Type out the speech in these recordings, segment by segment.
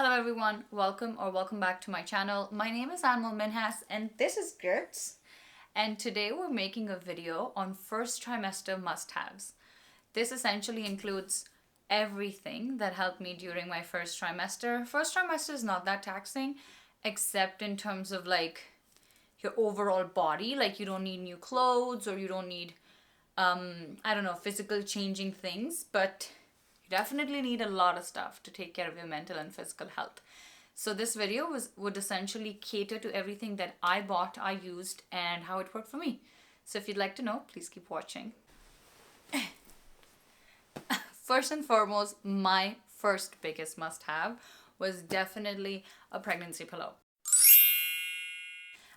Hello everyone, welcome back to my channel. My name is Anmol Minhas and this is Gertz. And today we're making a video on first trimester must-haves. This essentially includes everything that helped me during my first trimester. First trimester is not that taxing, except in terms of like your overall body. Like you don't need new clothes or you don't need, physical changing things, but definitely need a lot of stuff to take care of your mental and physical health. So this video would essentially cater to everything that I bought, I used, and how it worked for me. So if you'd like to know, please keep watching. First and foremost, my first biggest must-have was definitely a pregnancy pillow.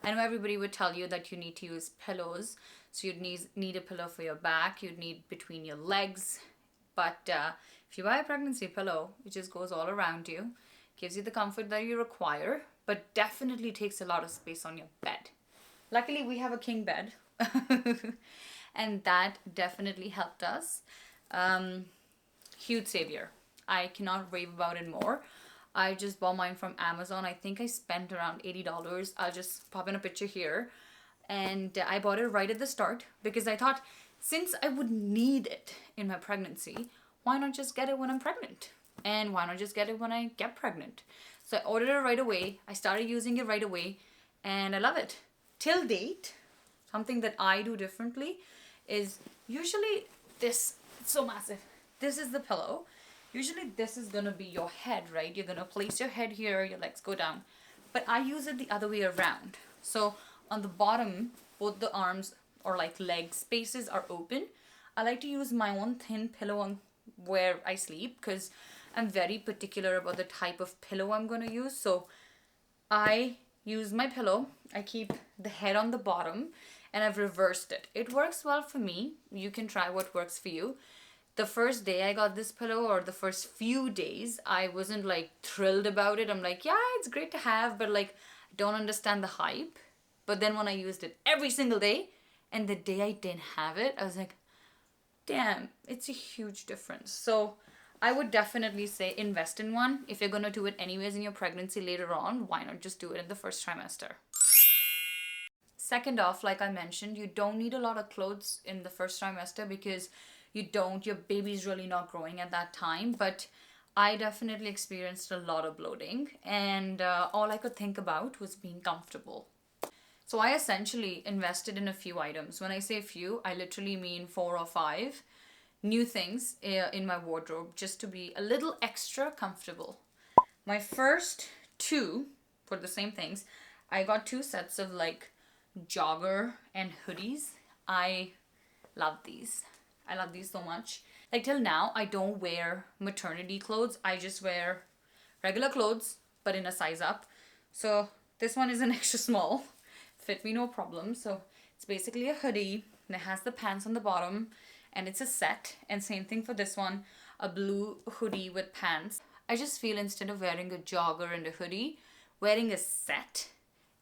I know everybody would tell you that you need to use pillows. So you'd need a pillow for your back, you'd need between your legs. But if you buy a pregnancy pillow, it just goes all around you, gives you the comfort that you require, but definitely takes a lot of space on your bed. Luckily, we have a king bed, and that definitely helped us. Huge savior. I cannot rave about it more. I just bought mine from Amazon. I think I spent around $80. I'll just pop in a picture here. And I bought it right at the start because I thought, since I would need it in my pregnancy, why not just get it when I'm pregnant? And why not just get it when I get pregnant? So I ordered it right away. I started using it right away and I love it. Till date, something that I do differently is usually this, it's so massive. This is the pillow. Usually this is gonna be your head, right? You're gonna place your head here, your legs go down. But I use it the other way around. So on the bottom, both the arms or like leg spaces are open. I like to use my own thin pillow on where I sleep because I'm very particular about the type of pillow I'm going to use. So I use my pillow. I keep the head on the bottom and I've reversed it. It works well for me. You can try what works for you. The first day I got this pillow, or the first few days, I wasn't like thrilled about it. I'm like, yeah, it's great to have, but like I don't understand the hype. But then when I used it every single day, and the day I didn't have it, I was like, damn, it's a huge difference. So I would definitely say invest in one. If you're going to do it anyways in your pregnancy later on, why not just do it in the first trimester? Second off, like I mentioned, you don't need a lot of clothes in the first trimester because your baby's really not growing at that time. But I definitely experienced a lot of bloating and all I could think about was being comfortable. So I essentially invested in a few items. When I say few, I literally mean 4 or 5 new things in my wardrobe just to be a little extra comfortable. My first 2, for the same things, I got 2 sets of like jogger and hoodies. I love these. I love these so much. Like till now, I don't wear maternity clothes. I just wear regular clothes, but in a size up. So this one is an extra small. Fit me no problem. So it's basically a hoodie and it has the pants on the bottom and it's a set. And same thing for this one, a blue hoodie with pants. I just feel instead of wearing a jogger and a hoodie, wearing a set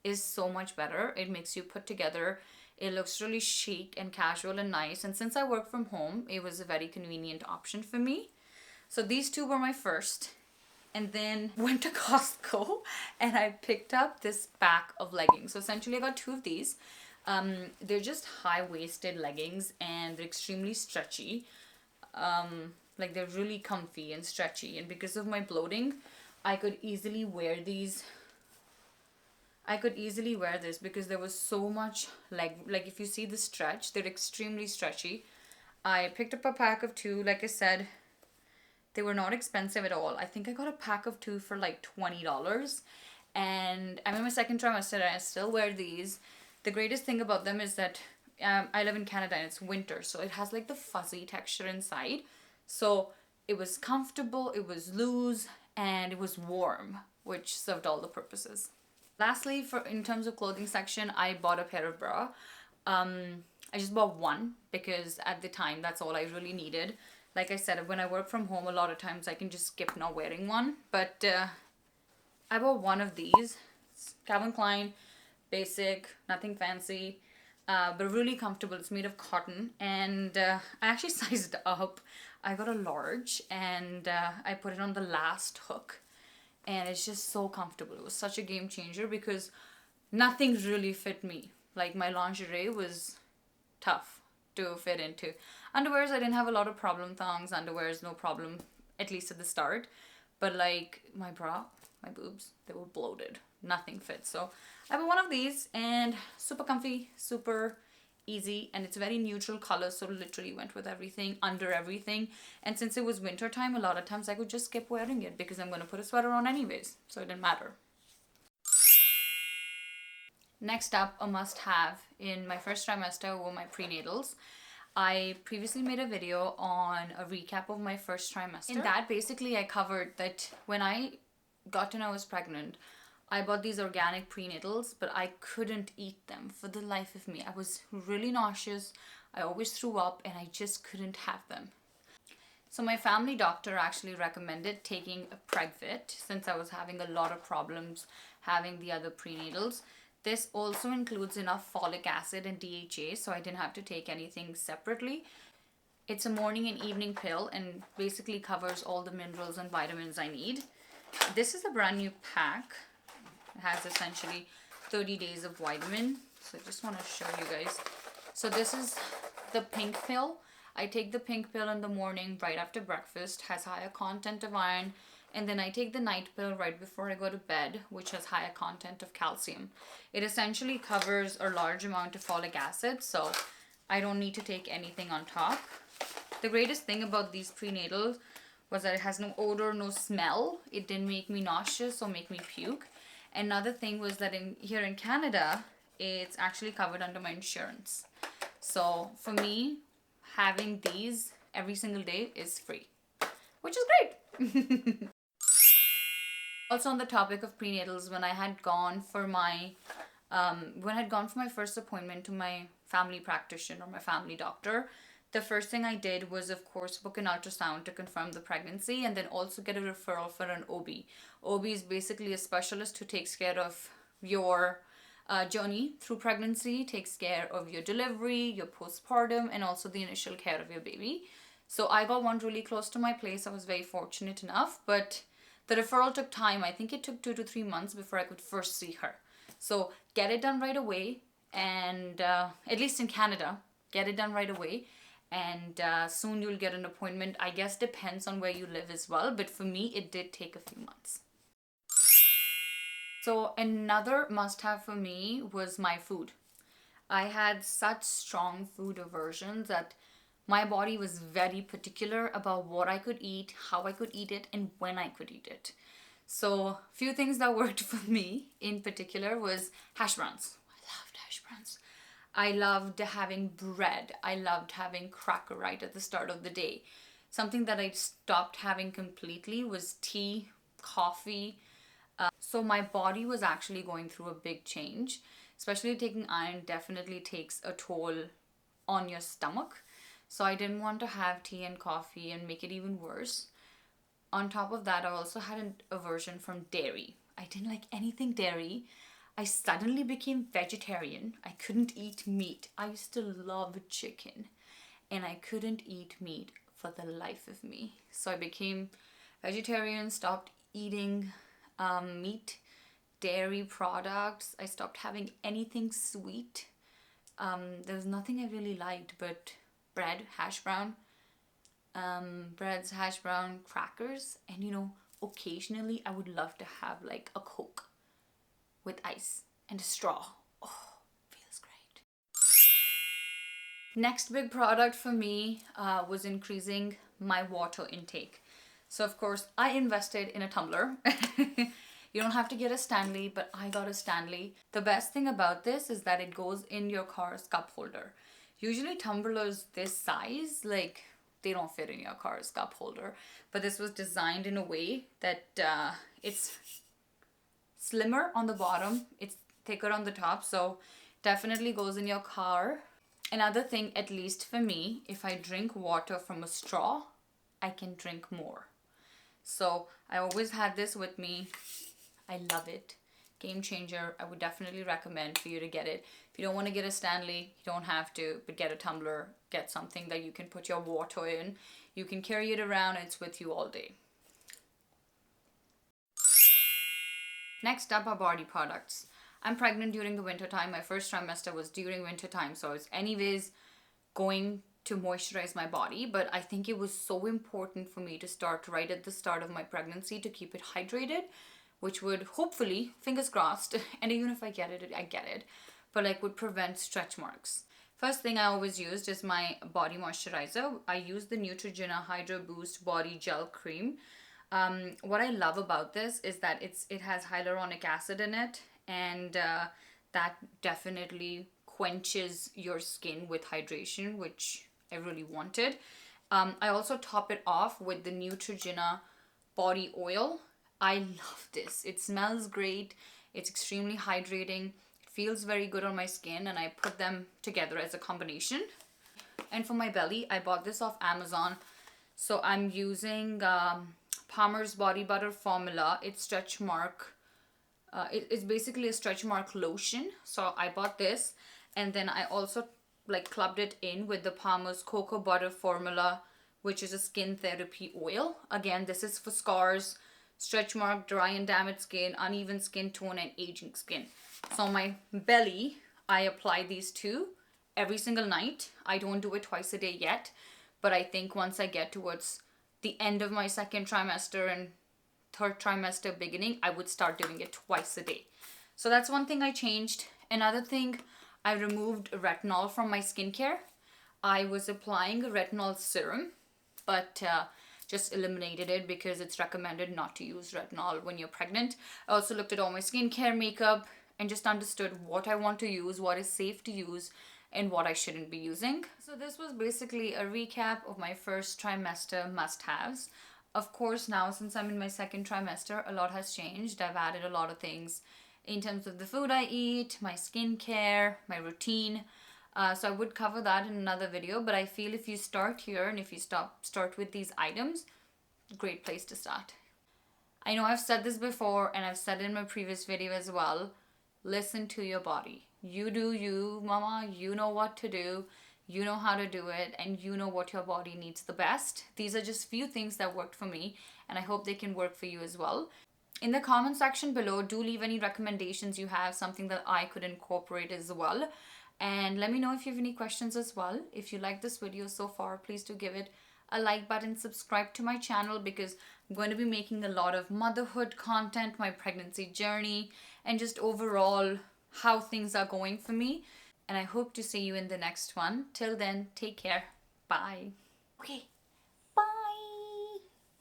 is so much better. It makes you put together. It looks really chic and casual and nice. And since I work from home, it was a very convenient option for me. So these 2 were my first. And then went to Costco and I picked up this pack of leggings. So essentially I got 2 of these. They're just high-waisted leggings and they're extremely stretchy. Like they're really comfy and stretchy. And because of my bloating, I could easily wear these. I could easily wear this because there was so much leg. Like if you see the stretch, they're extremely stretchy. I picked up a pack of 2, like I said. They were not expensive at all. I think I got a pack of 2 for like $20. And I'm in my second trimester and I still wear these. The greatest thing about them is that I live in Canada and it's winter. So it has like the fuzzy texture inside. So it was comfortable, it was loose, and it was warm, which served all the purposes. Lastly, in terms of clothing section, I bought a pair of bra. I just bought one because at the time that's all I really needed. Like I said, when I work from home, a lot of times I can just skip not wearing one. But I bought one of these. It's Calvin Klein, basic, nothing fancy, but really comfortable. It's made of cotton. And I actually sized up. I got a large and I put it on the last hook. and it's just so comfortable. It was such a game changer because nothing really fit me. Like my lingerie was tough to fit into. Underwears, I didn't have a lot of problem. Thongs, underwears, no problem, at least at the start. But like my bra, my boobs, they were bloated. Nothing fits. So I bought one of these, and super comfy, super easy, and it's very neutral color, so literally went with everything, under everything. And since it was winter time, a lot of times I could just skip wearing it because I'm going to put a sweater on anyways, so it didn't matter. Next up, a must have in my first trimester were my prenatals. I previously made a video on a recap of my first trimester. In that, basically I covered that when I got to know I was pregnant, I bought these organic prenatals, but I couldn't eat them for the life of me. I was really nauseous. I always threw up, and I just couldn't have them. So my family doctor actually recommended taking a PregVit since I was having a lot of problems having the other prenatals. This also includes enough folic acid and DHA, so I didn't have to take anything separately. It's a morning and evening pill and basically covers all the minerals and vitamins I need. This is a brand new pack. It has essentially 30 days of vitamin. So I just want to show you guys. So this is the pink pill. I take the pink pill in the morning right after breakfast. Has higher content of iron. And then I take the night pill right before I go to bed, which has higher content of calcium. It essentially covers a large amount of folic acid, so I don't need to take anything on top. The greatest thing about these prenatals was that it has no odor, no smell. It didn't make me nauseous or make me puke. Another thing was that here in Canada, it's actually covered under my insurance. So for me, having these every single day is free, which is great. Also on the topic of prenatals, when I had gone for my first appointment to my family practitioner or my family doctor, the first thing I did was, of course, book an ultrasound to confirm the pregnancy, and then also get a referral for an OB. OB is basically a specialist who takes care of your journey through pregnancy, takes care of your delivery, your postpartum, and also the initial care of your baby. So I got one really close to my place. I was very fortunate enough, but the referral took time. I think it took 2 to 3 months before I could first see her. So get it done right away, and at least in Canada, get it done right away. And soon you'll get an appointment. I guess depends on where you live as well, but for me it did take a few months. So another must-have for me was my food. I had such strong food aversions that my body was very particular about what I could eat, how I could eat it, and when I could eat it. So few things that worked for me in particular was hash browns. I loved hash browns. I loved having bread. I loved having cracker right at the start of the day. Something that I stopped having completely was tea, coffee. So my body was actually going through a big change. Especially taking iron definitely takes a toll on your stomach. So I didn't want to have tea and coffee and make it even worse. On top of that, I also had an aversion from dairy. I didn't like anything dairy. I suddenly became vegetarian. I couldn't eat meat. I used to love chicken, and I couldn't eat meat for the life of me. So I became vegetarian, stopped eating meat, dairy products. I stopped having anything sweet. There was nothing I really liked but bread, hash brown, breads, hash brown, crackers, and occasionally I would love to have like a Coke with ice and a straw. Oh, feels great. Next big product for me was increasing my water intake. So of course I invested in a tumbler. You don't have to get a Stanley, but I got a Stanley. The best thing about this is that it goes in your car's cup holder. Usually tumblers this size, like, they don't fit in your car's cup holder. But this was designed in a way that it's slimmer on the bottom, it's thicker on the top, so definitely goes in your car. Another thing, at least for me, if I drink water from a straw, I can drink more. So I always had this with me. I love it. Game changer. I would definitely recommend for you to get it. If you don't want to get a Stanley, you don't have to, but get a tumbler. Get something that you can put your water in. You can carry it around. It's with you all day. Next up are body products. I'm pregnant during the winter time. My first trimester was during winter time, so I was anyways going to moisturize my body, but I think it was so important for me to start right at the start of my pregnancy to keep it hydrated, which would hopefully, fingers crossed, and even if I get it, but like would prevent stretch marks. First thing I always used is my body moisturizer. I use the Neutrogena Hydro Boost Body Gel Cream. What I love about this is that it has hyaluronic acid in it, and that definitely quenches your skin with hydration, which I really wanted. I also top it off with the Neutrogena body oil. I love this. It smells great. It's extremely hydrating. It feels very good on my skin, and I put them together as a combination. And for my belly, I bought this off Amazon. So I'm using Palmer's Body Butter Formula. It's stretch mark. It's basically a stretch mark lotion. So I bought this, and then I also like clubbed it in with the Palmer's Cocoa Butter Formula, which is a skin therapy oil. Again, this is for scars, stretch mark, dry and damaged skin, uneven skin tone, and aging skin. So on my belly, I apply these two every single night. I don't do it twice a day yet, but I think once I get towards the end of my second trimester and third trimester beginning, I would start doing it twice a day. So that's one thing I changed. Another thing, I removed retinol from my skincare. I was applying a retinol serum, but just eliminated it because it's recommended not to use retinol when you're pregnant. I also looked at all my skincare, makeup, and just understood what I want to use, what is safe to use, and what I shouldn't be using. So this was basically a recap of my first trimester must-haves. Of course, now since I'm in my second trimester, a lot has changed. I've added a lot of things in terms of the food I eat, my skincare, my routine. So I would cover that in another video, but I feel if you start here and if you start with these items, great place to start. I know I've said this before, and I've said it in my previous video as well. Listen to your body. You do you, mama. You know what to do. You know how to do it, and you know what your body needs the best. These are just few things that worked for me, and I hope they can work for you as well. In the comment section below, do leave any recommendations you have, something that I could incorporate as well. And let me know if you have any questions as well. If you like this video so far, please do give it a like button, subscribe to my channel, because I'm going to be making a lot of motherhood content, my pregnancy journey, and just overall how things are going for me. And I hope to see you in the next one. Till then, take care. Bye. Okay. Bye.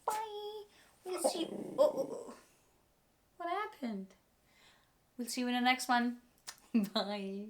Bye. We'll see you. Oh. What happened? We'll see you in the next one. Bye.